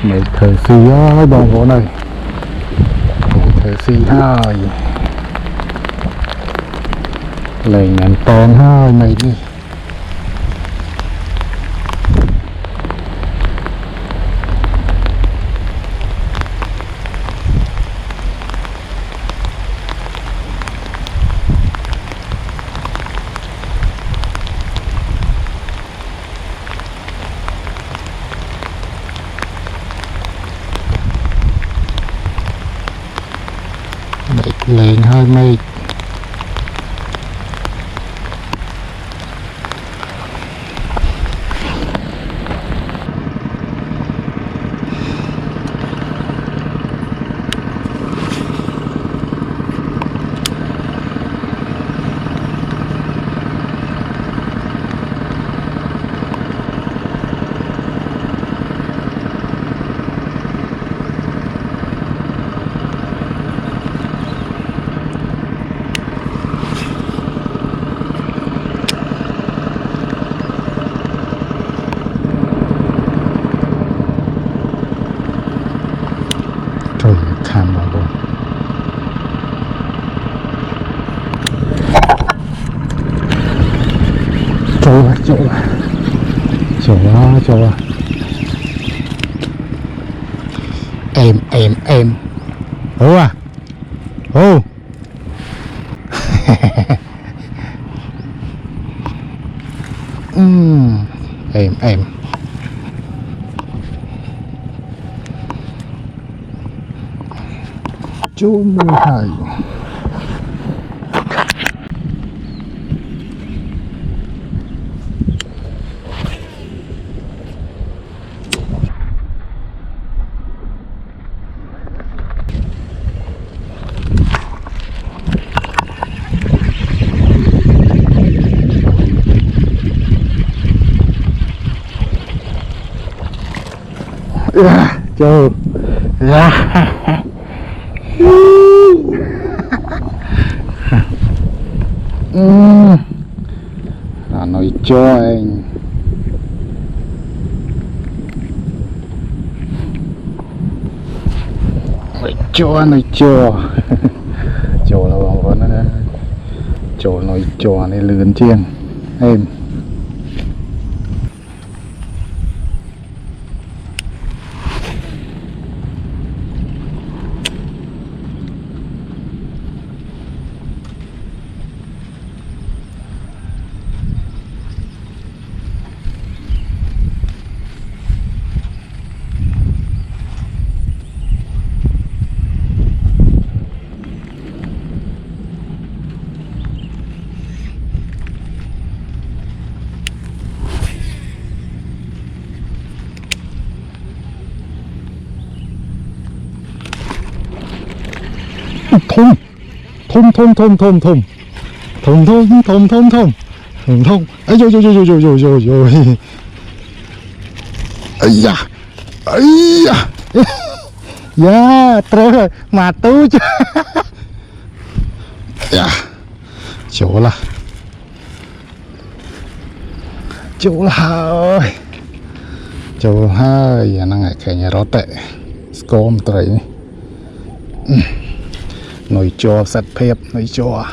mấy thời xì ơi bọn vỗ này mấy thời xì hai lấy ngàn tòn hai mấy đi lên hơi mệt trời tham vào rồi chỗ là em ô à ô em chú 12 chờ ra nói cho anh nói cho chỗ là bọn nó chỗ nói cho này lươn chiên em thùng ấy rồi ấy da trời mà tu chứ dạ chỗ là ơi chỗ hai nó ngày cái nhà đó tệ scom tới nói cho sạch phép nói cho